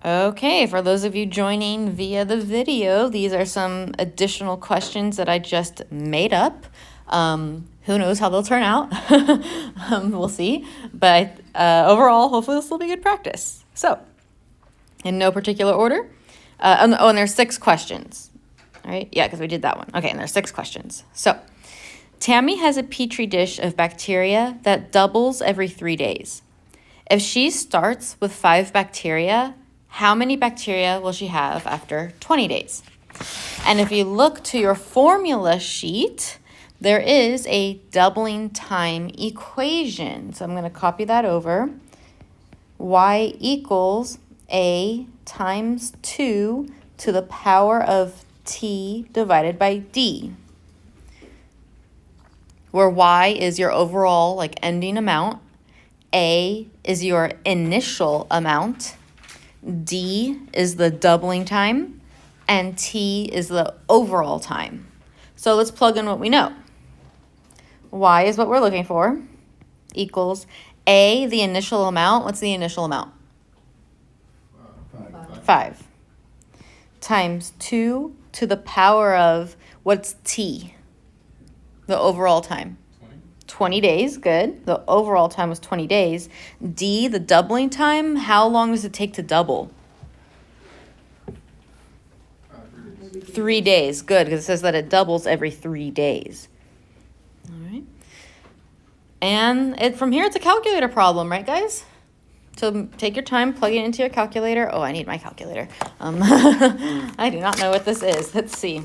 Okay, for those of you joining via the video, these are some additional questions that I just made up. Who knows how they'll turn out? We'll see. But overall, hopefully this will be good practice. So, in no particular order. And there's 6 questions. All right, yeah, because we did that one. Okay, and there's 6 questions. So, Tammy has a petri dish of bacteria that doubles every 3 days. If she starts with 5 bacteria, how many bacteria will she have after 20 days? And if you look to your formula sheet, there is a doubling time equation. So I'm going to copy that over. Y equals A times 2 to the power of T divided by D, where Y is your overall, like, ending amount, A is your initial amount, D is the doubling time, and T is the overall time. So let's plug in what we know. Y is what we're looking for, equals A, the initial amount. What's the initial amount? 5. Times 2 to the power of, what's T? The overall time. 20 days, good. The overall time was 20 days. D, the doubling time, how long does it take to double? 3 days, good, because it says that it doubles every 3 days. All right. And from here, it's a calculator problem, right, guys? So take your time, plug it into your calculator. Oh, I need my calculator. I do not know what this is. Let's see.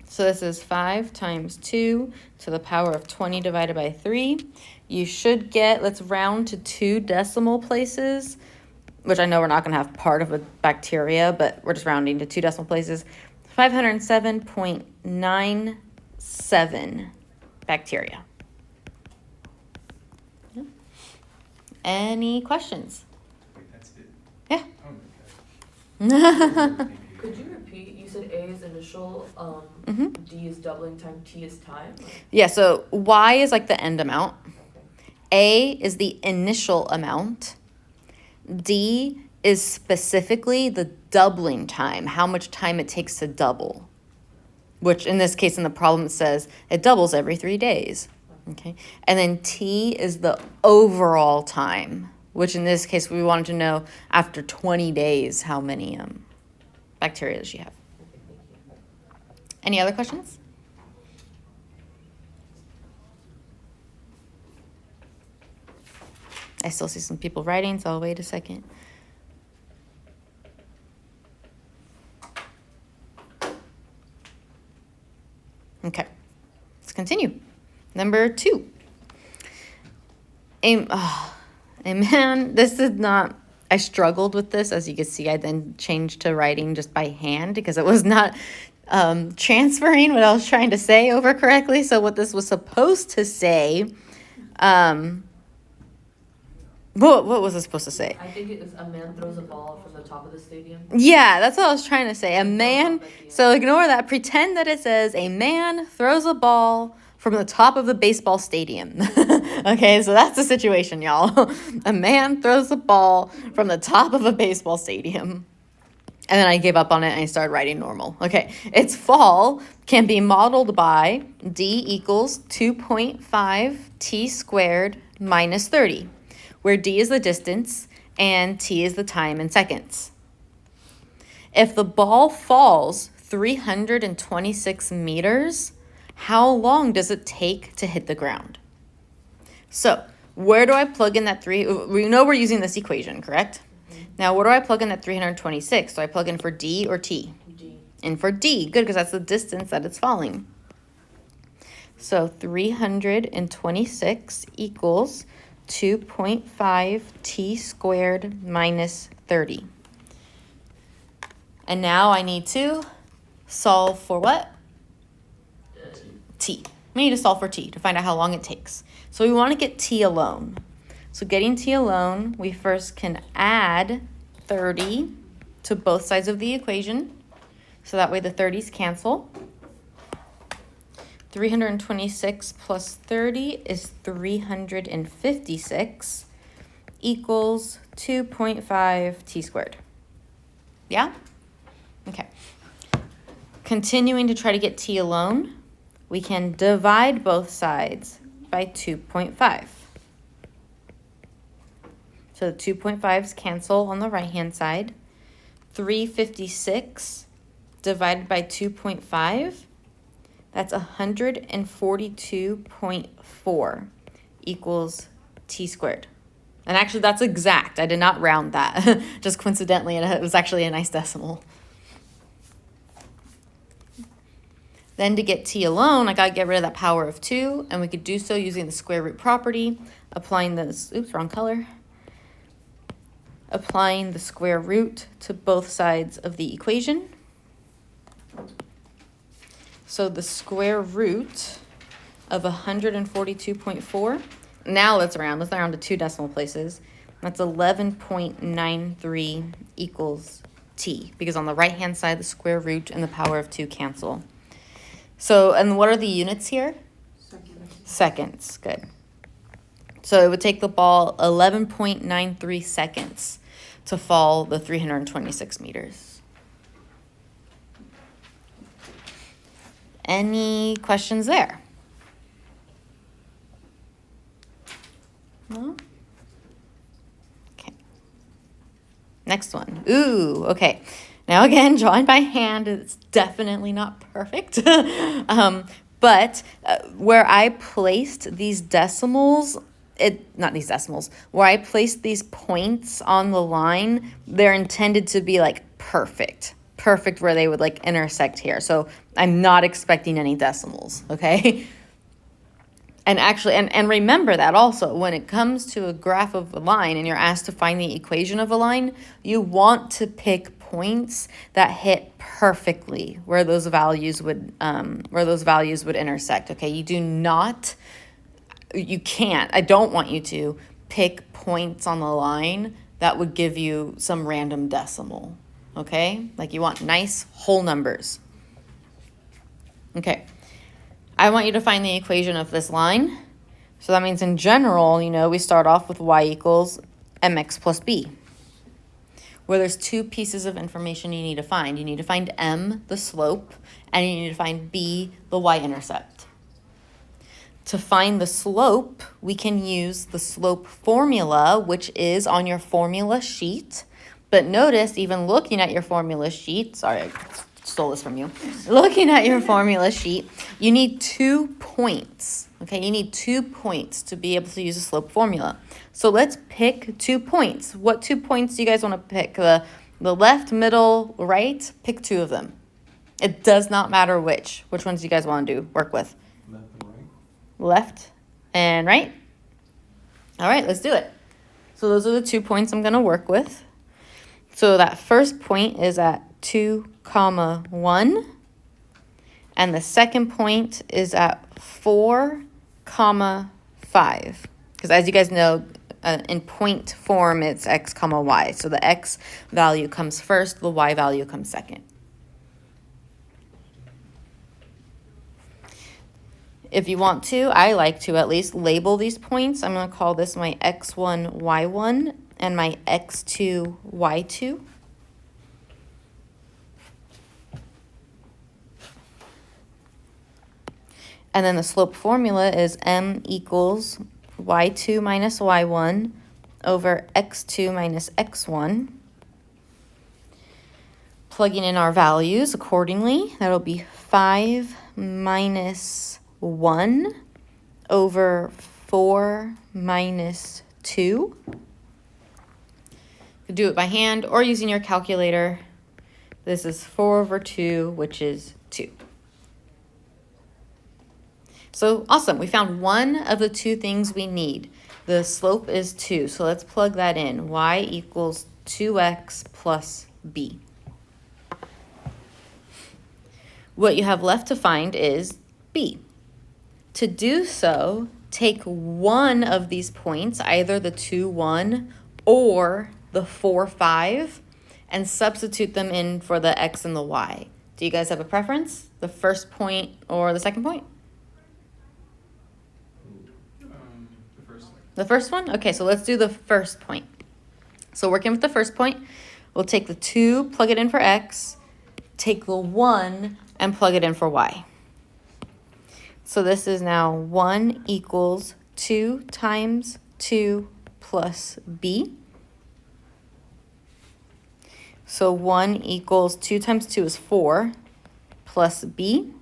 So this is 5 times 2 to the power of 20 divided by 3. You should get, let's round to 2 decimal places, which I know we're not going to have part of a bacteria, but we're just rounding to 2 decimal places. 507.97 bacteria. Yeah. Any questions? Wait, that's it? Yeah. Oh, okay. Could you repeat? You said A is initial, D is doubling time, T is time. Yeah, so Y is like the end amount. A is the initial amount. D is specifically the doubling time, how much time it takes to double, which in this case in the problem it says it doubles every 3 days. Okay, and then T is the overall time, which in this case we wanted to know after 20 days how many bacteria does she have. Any other questions? I still see some people writing, so I'll wait a second. Okay, let's continue. Number 2. A man, this is not, I struggled with this. As you can see, I then changed to writing just by hand because it was not transferring what I was trying to say over correctly. So what this was supposed to say, what was it supposed to say? I think it is a man throws a ball from the top of the stadium. Yeah, that's what I was trying to say. A man, so ignore that. Pretend that it says a man throws a ball from the top of the baseball stadium. Okay, so that's the situation, y'all. A man throws a ball from the top of a baseball stadium. And then I gave up on it and I started writing normal. Okay, its fall can be modeled by D equals 2.5 T squared minus 30, where D is the distance and T is the time in seconds. If the ball falls 326 meters, how long does it take to hit the ground? So where do I plug in that 3? We know we're using this equation, correct? Now, where do I plug in that 326? So I plug in for D or T? D. And for D, good, because that's the distance that it's falling. So 326 equals 2.5 T squared minus 30. And now I need to solve for what? T. We need to solve for T to find out how long it takes. So we want to get T alone. So getting T alone, we first can add 30 to both sides of the equation. So that way the 30s cancel. 326 plus 30 is 356 equals 2.5 T squared. Yeah? Okay. Continuing to try to get t alone, we can divide both sides by 2.5. So the 2.5s cancel on the right-hand side. 356 divided by 2.5, that's 142.4 equals t squared. And actually, that's exact. I did not round that. Just coincidentally, and it was actually a nice decimal. Then to get t alone, I got to get rid of that power of 2, and we could do so using the square root property, applying this, oops, wrong color. Applying the square root to both sides of the equation. So the square root of 142.4, now let's round to 2 decimal places. That's 11.93 equals t, because on the right-hand side, the square root and the power of 2 cancel. So, and what are the units here? Seconds, good. So it would take the ball 11.93 seconds to fall the 326 meters. Any questions there? No? Okay. Next one. Ooh, okay. Now again, drawing by hand is definitely not perfect. But where I placed these decimals, where I placed these points on the line, they're intended to be like perfect where they would like intersect here. So I'm not expecting any decimals, okay? And actually, and remember that also, when it comes to a graph of a line and you're asked to find the equation of a line, you want to pick points that hit perfectly where those values would intersect, okay? You can't, I don't want you to pick points on the line that would give you some random decimal, okay? Like you want nice whole numbers. Okay, I want you to find the equation of this line. So that means in general, we start off with y equals mx plus b, where there's 2 pieces of information you need to find. You need to find m, the slope, and you need to find b, the y-intercept. To find the slope, we can use the slope formula, which is on your formula sheet. But notice, even looking at your formula sheet, sorry, I stole this from you. Looking at your formula sheet, you need 2 points, okay? You need 2 points to be able to use a slope formula. So let's pick 2 points. What 2 points do you guys want to pick? The left, middle, right? Pick 2 of them. It does not matter which. Which ones do you guys want to work with? Left and right. All right, let's do it. So those are the 2 points I'm going to work with. So that first point is at 2, 1, and the second point is at 4, 5. Because as you guys know, in point form, it's x, y. So the x value comes first, the y value comes second. If you want to, I like to at least label these points. I'm going to call this my x1, y1, and my x2, y2. And then the slope formula is m equals y2 minus y1 over x2 minus x1. Plugging in our values accordingly, that'll be 5 minus 1 over 4 minus 2. You could do it by hand or using your calculator. This is 4 over 2, which is 2. So awesome, we found one of the 2 things we need. The slope is 2, so let's plug that in. Y equals 2x plus b. What you have left to find is b. To do so, take one of these points, either the 2, 1 or the 4, 5, and substitute them in for the x and the y. Do you guys have a preference? The first point or the second point? The first one? Okay, so let's do the first point. So working with the first point, We'll take the 2, plug it in for x, take the 1, and plug it in for y. So this is now 1 equals 2 times 2 plus b. So 1 equals 2 times 2 is 4 plus b.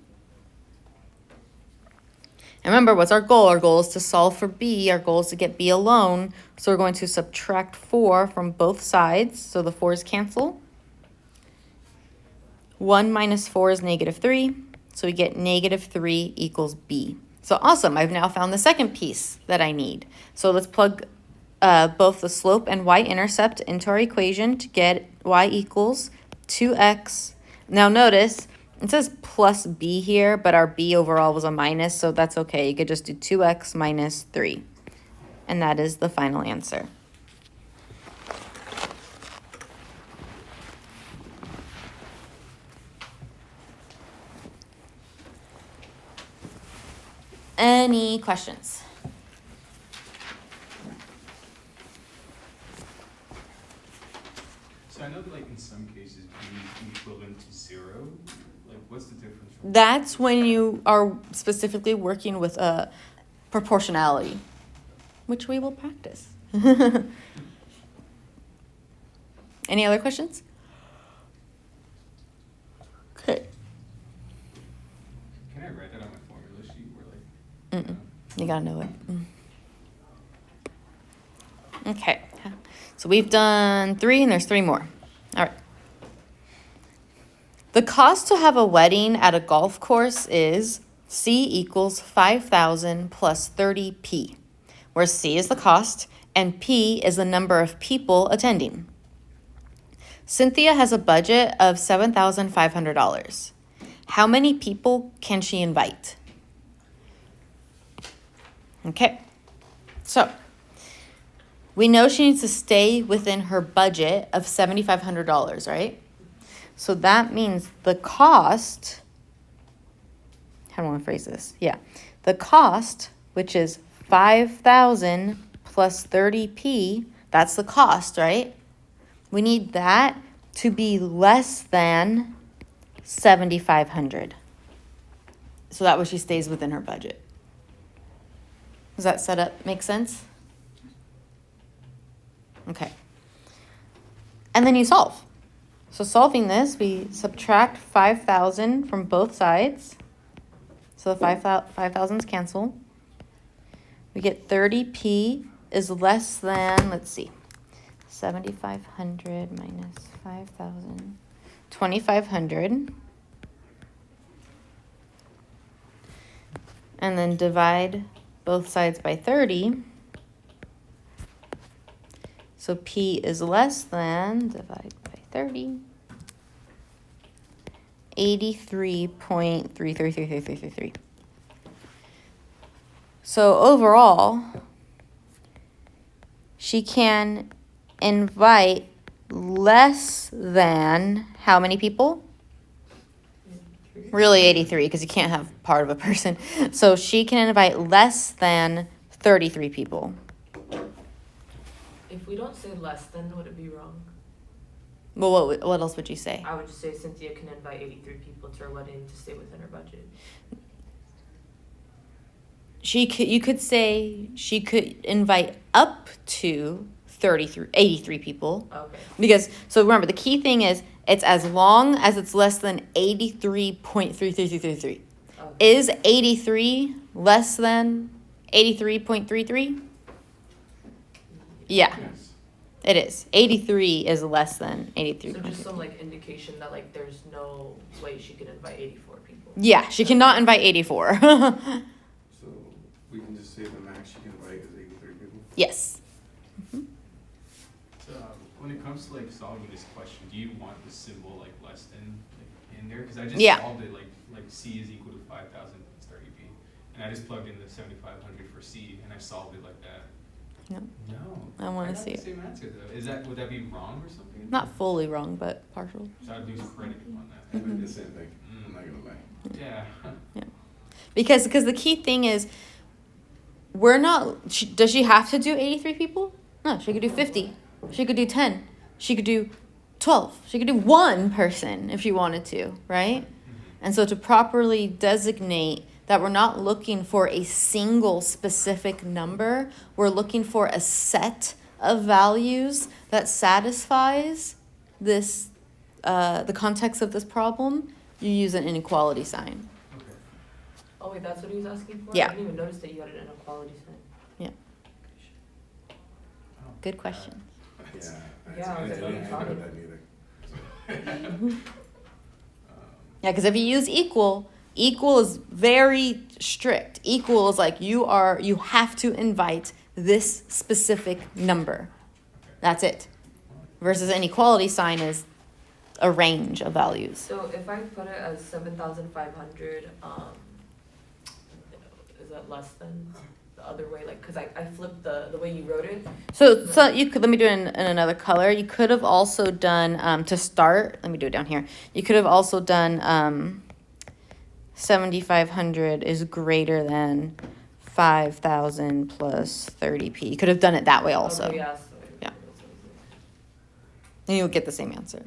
And remember, what's our goal? Our goal is to solve for b. Our goal is to get b alone. So we're going to subtract 4 from both sides. So the 4's cancel. 1 minus 4 is -3. So we get -3 equals b. So awesome. I've now found the second piece that I need. So let's plug both the slope and y-intercept into our equation to get y equals 2x. Now notice, it says plus b here, but our b overall was a minus, so that's okay. You could just do 2x minus 3. And that is the final answer. Any questions? So I know that, like, in some cases, b is equivalent to 0. Like, what's the difference? That's when you are specifically working with a proportionality, which we will practice. Any other questions? Okay. Can I write that on my formula sheet where, like, You gotta know it. Okay. So we've done 3 and there's 3 more. All right. The cost to have a wedding at a golf course is C equals 5,000 plus 30p, where C is the cost and P is the number of people attending. Cynthia has a budget of $7,500. How many people can she invite? Okay, so we know she needs to stay within her budget of $7,500, right? So that means the cost, how do I want to phrase this? Yeah, the cost, which is 5,000 plus 30p, that's the cost, right? We need that to be less than 7,500. So that way she stays within her budget. Does that setup make sense? Okay. And then you solve. So solving this, we subtract 5,000 from both sides. So the 5,000s cancel. We get 30p is less than, let's see, 7,500 minus 5,000, 2,500. And then divide both sides by 30. So P is less than, divide by 30, 83.333333. So overall, she can invite less than how many people? Really 83, because you can't have part of a person. So she can invite less than 33 people. If we don't say less, then would it be wrong? Well, what else would you say? I would just say Cynthia can invite 83 people to her wedding to stay within her budget. You could say she could invite up to 83 people. Okay. Because, so remember, the key thing is it's as long as it's less than 83.3333. Okay. Is 83 less than 83.33? Yeah, Yes. it is. 83 is less than 83. So just some like indication that like there's no way she could invite 84 people. Yeah, she cannot invite 84. So we can just say the max you can invite is 83 people? Yes. So when it comes to, like, solving this question, do you want the symbol, like, less than, like, in there? Because I just Yeah. solved it like C is equal to 5,000 plus 30p, and I just plugged in the 7,500 for C, and I solved it like that. No, No. I wanna got see the it. same answer though. Would that be wrong or something? Not fully wrong, but partial. So I'd lose credit on that. I did the same thing, I'm not gonna lie. Yeah. Because the key thing is, does she have to do 83 people? No, she could do 50. She could do 10. She could do 12. She could do one person if she wanted to, right? And so to properly designate that we're not looking for a single specific number, we're looking for a set of values that satisfies this, the context of this problem, you use an inequality sign. Okay. Oh wait, that's what he was asking for? Yeah. I didn't even notice that you had an inequality sign. Oh, Good question. Yeah, I was like, what are you talking about? Yeah, because if you use equal is very strict. Equal is like you have to invite this specific number. That's it. Versus an equality sign is a range of values. So if I put it as 7,500, is that less than the other way? Like, cause I flipped the way you wrote it. So you could, let me do it in another color. You could have also done, to start, let me do it down here. You could have also done 7,500 is greater than 5,000 plus 30p. You could have done it that way also. Okay, yeah. Yeah. And you would get the same answer.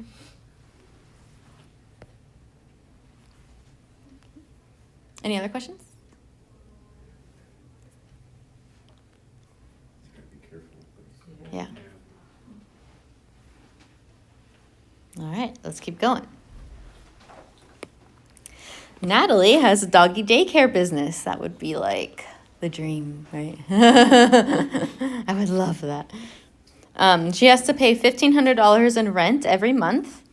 Any other questions? Be careful. Yeah. All right, let's keep going. Natalie has a doggy daycare business. That would be like the dream, right? I would love that. She has to pay $1,500 in rent every month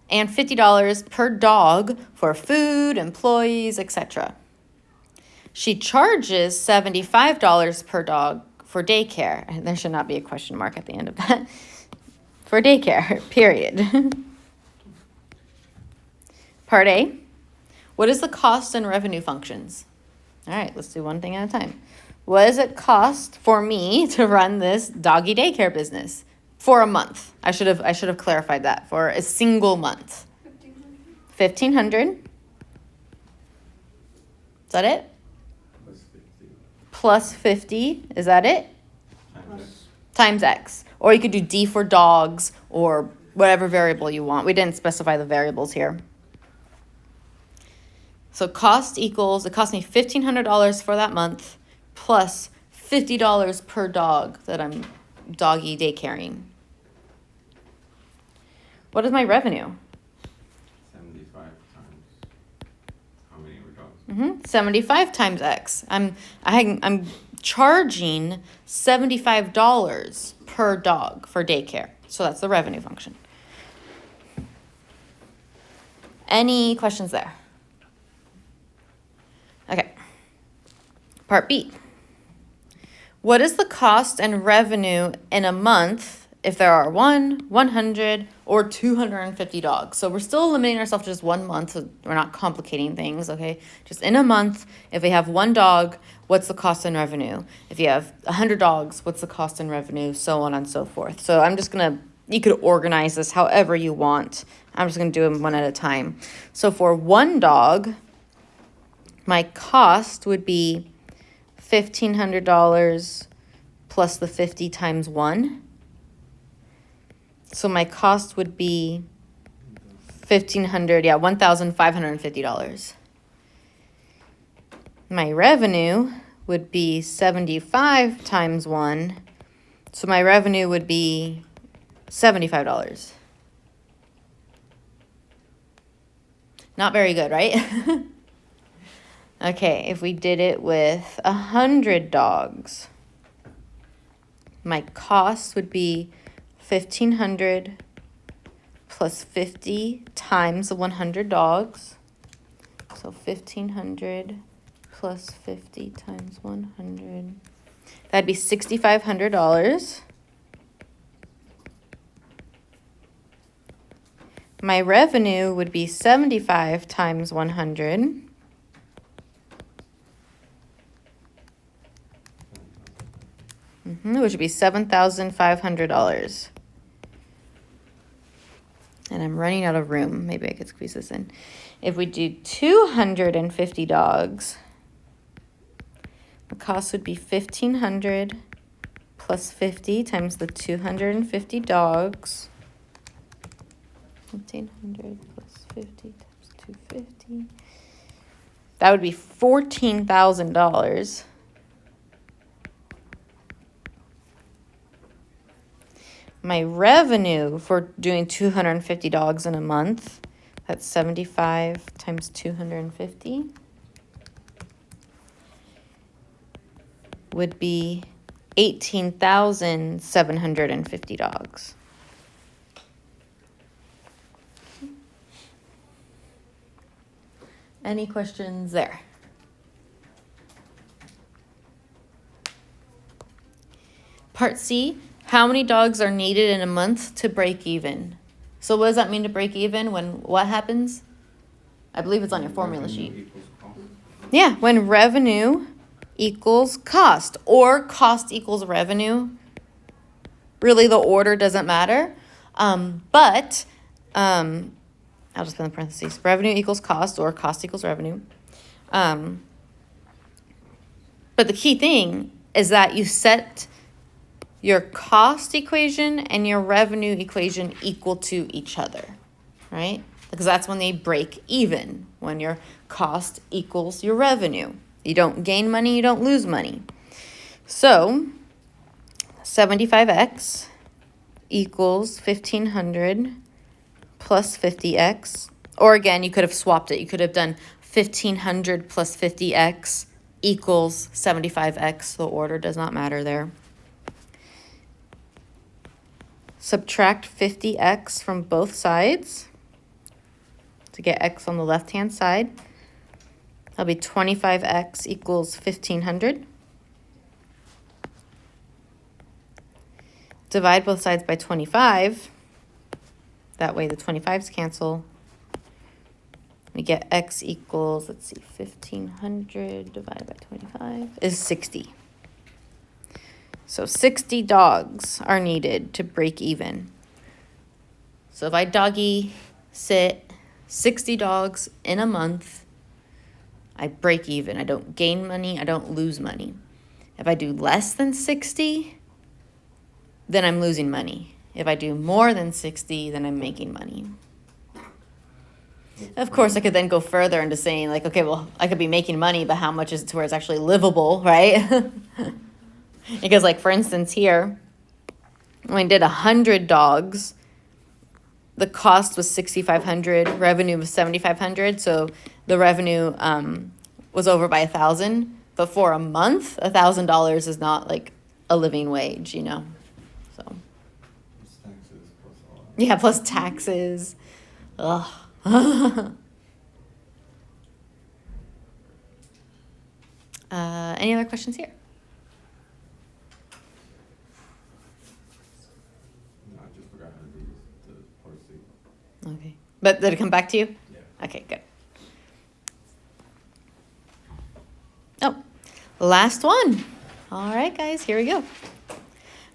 and $50 per dog for food, employees, etc. She charges $75 per dog for daycare. And there should not be a question mark at the end of that. For daycare, period. Part A. What is the cost and revenue functions? All right, let's do one thing at a time. What does it cost for me to run this doggy daycare business for a month? I should have clarified that. For a single month. $1,500. Is that it? Plus 50. Plus 50. Is that it? Times Times X. Or you could do D for dogs or whatever variable you want. We didn't specify the variables here. So cost equals, it cost me $1,500 for that month plus $50 per dog that I'm doggy daycaring. What is my revenue? 75 times how many were dogs? 75 times X. I'm charging $75 per dog for daycare. So that's the revenue function. Any questions there? Okay. Part B. What is the cost and revenue in a month if there are 100, or 250 dogs? So we're still limiting ourselves to just 1 month. So we're not complicating things, okay? Just in a month, if we have 1 dog, what's the cost and revenue? If you have 100 dogs, what's the cost and revenue? So on and so forth. So I'm just going to, you could organize this however you want. I'm just going to do them one at a time. So for 1 dog, my cost would be $1,500 plus the 50 times 1. So my cost would be $1,550. My revenue would be 75 times 1. So my revenue would be $75. Not very good, right? Okay, if we did it with 100 dogs, my cost would be $1,500 plus 50 times the 100 dogs. So 1,500 plus 50 times 100. That'd be $6,500. My revenue would be 75 times 100. Which would be $7,500. And I'm running out of room. Maybe I could squeeze this in. If we do 250 dogs, the cost would be $1,500 plus 50 times the 250 dogs. 1,500 plus 50 times 250. That would be $14,000. My revenue for doing 250 dogs in a month, that's 75 times 250, would be 18,750 dogs. Any questions there? Part C, how many dogs are needed in a month to break even? So what does that mean to break even when what happens? I believe it's on your formula Revenue sheet. equals cost. Yeah, when revenue equals cost or cost equals revenue. Really, the order doesn't matter. But I'll just put in parentheses. Revenue equals cost or cost equals revenue. But the key thing is that you set your cost equation and your revenue equation equal to each other, right? Because that's when they break even, when your cost equals your revenue. You don't gain money, you don't lose money. So 75x equals 1,500 plus 50x. Or again, you could have swapped it. You could have done 1,500 plus 50x equals 75x. The order does not matter there. Subtract 50x from both sides to get x on the left-hand side. That'll be 25x equals 1,500. Divide both sides by 25. That way the 25s cancel. We get x equals, let's see, 1,500 divided by 25 is 60. So 60 dogs are needed to break even. So if I doggy sit 60 dogs in a month, I break even. I don't gain money, I don't lose money. If I do less than 60, then I'm losing money. If I do more than 60, then I'm making money. Of course, I could then go further into saying, like, okay, well, I could be making money, but how much is it to where it's actually livable, right? Because, like, for instance, here, when I did 100 dogs, the cost was $6,500, revenue was $7,500, so the revenue was over by 1,000. But for a month, $1,000 is not like a living wage, you know. So Plus taxes, plus all that. yeah, plus taxes. Ugh. Any other questions here? No, I just forgot how to do the part C. Okay. But did it come back to you? Yeah. Okay, good. Oh, last one. All right, guys, here we go.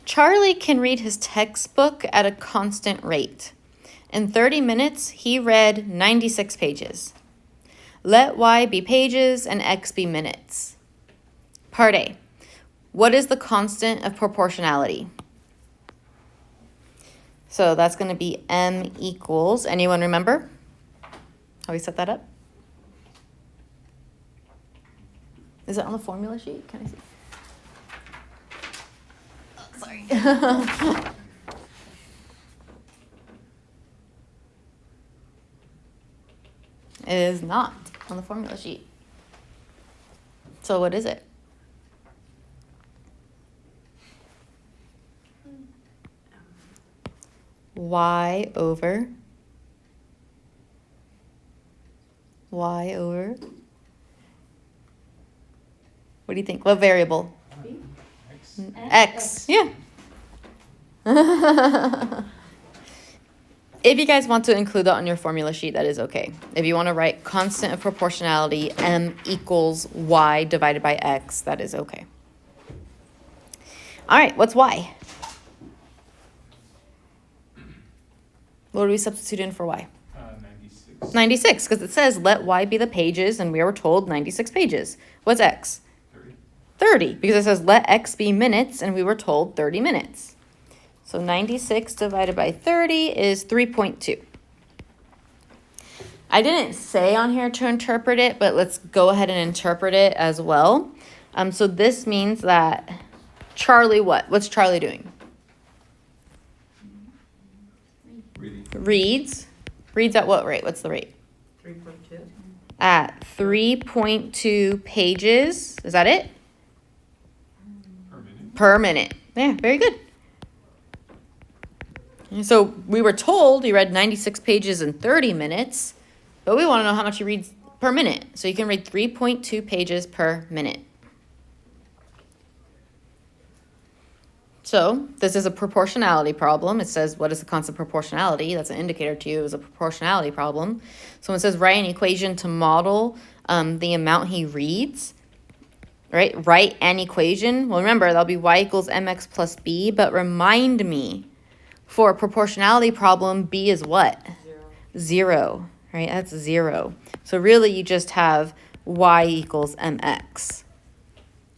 Charlie can read his textbook at a constant rate. In 30 minutes, he read 96 pages. Let y be pages and x be minutes. Part A. What is the constant of proportionality? So that's going to be m equals, anyone remember how we set that up? Is it on the formula sheet? Can I see? Oh, sorry. It is not on the formula sheet. So what is it? Y over. Y over. What do you think? What variable? X. X. Yeah. If you guys want to include that on your formula sheet, that is okay. If you want to write constant of proportionality, m equals y divided by x, that is okay. All right, what's y? What do we substitute in for y? 96. 96, because it says let y be the pages, and we were told 96 pages. What's x? 30. 30, because it says let x be minutes, and we were told 30 minutes. So 96 divided by 30 is 3.2. I didn't say on here to interpret it, but let's go ahead and interpret it as well. So this means that Charlie, what? What's Charlie doing? Reading. Reads at what rate? What's the rate? 3.2. At 3.2 pages. Is that it? Per minute. Per minute. Yeah, very good. So we were told he read 96 pages in 30 minutes, but we want to know how much he reads per minute. So you can read 3.2 pages per minute. So this is a proportionality problem. It says, what is the constant proportionality? That's an indicator to you as a proportionality problem. So when it says write an equation to model the amount he reads, right? Write an equation. Well, remember, that'll be y equals mx plus b, but remind me, for a proportionality problem, b is what? 0, right? That's 0. So really you just have y equals mx,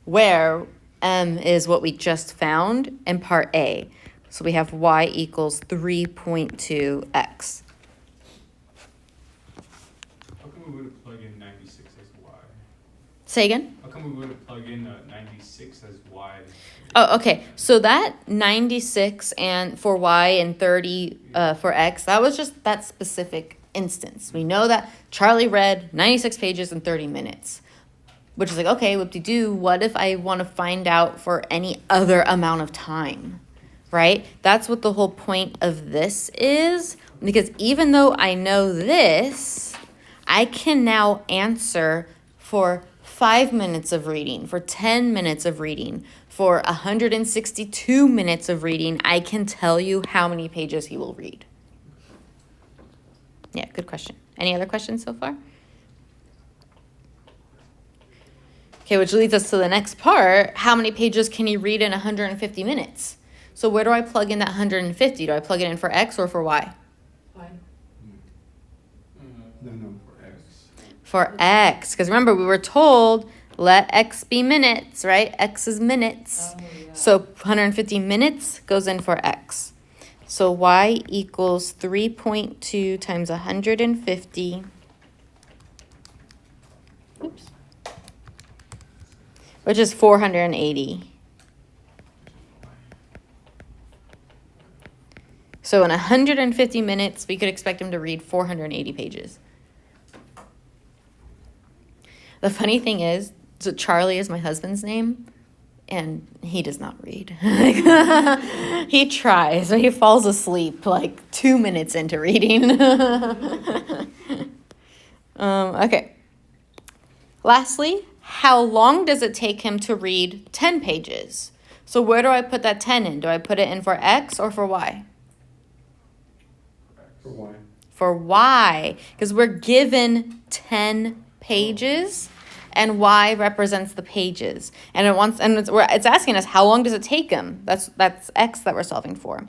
where m is what we just found in part A. So we have y equals 3.2x. How come we wouldn't plug in 96 as y? Say again? How come we wouldn't plug in 96 as y? Oh, okay. So that 96 and for y and 30 for x, that was just that specific instance. We know that Charlie read 96 pages in 30 minutes. Which is like, okay, whoop-de-doo, what if I want to find out for any other amount of time, right? That's what the whole point of this is, because even though I know this, I can now answer for 5 minutes of reading, for 10 minutes of reading, for 162 minutes of reading. I can tell you how many pages he will read. Yeah, good question. Any other questions so far? Okay, which leads us to the next part. How many pages can he read in 150 minutes? So where do I plug in that 150? Do I plug it in for X or for Y? Why? No, for X. For X. Because remember, we were told, let X be minutes, right? X is minutes. Oh, yeah. So 150 minutes goes in for X. So Y equals 3.2 times 150. Oops. Which is 480. So in 150 minutes, we could expect him to read 480 pages. The funny thing is, so Charlie is my husband's name, and he does not read. He tries, but he falls asleep like 2 minutes into reading. Okay. Lastly, how long does it take him to read 10 pages? So where do I put that 10 in? Do I put it in for X or for Y? For Y. For Y, because we're given 10 pages, and Y represents the pages. And it's asking us, how long does it take him? That's X that we're solving for.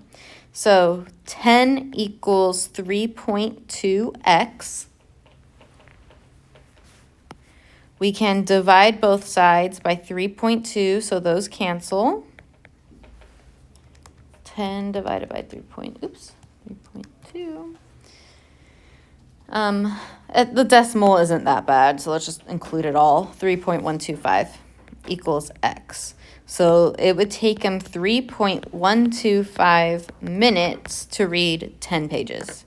So 10 equals 3.2x. We can divide both sides by 3.2, so those cancel. 10 divided by 3.2. The decimal isn't that bad, so let's just include it all. 3.125 equals x. So it would take him 3.125 minutes to read 10 pages.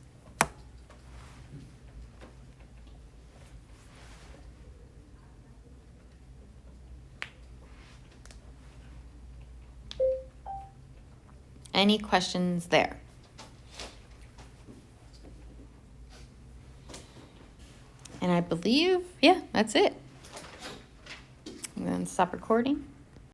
Any questions there? And I believe, yeah, that's it. I'm going to stop recording.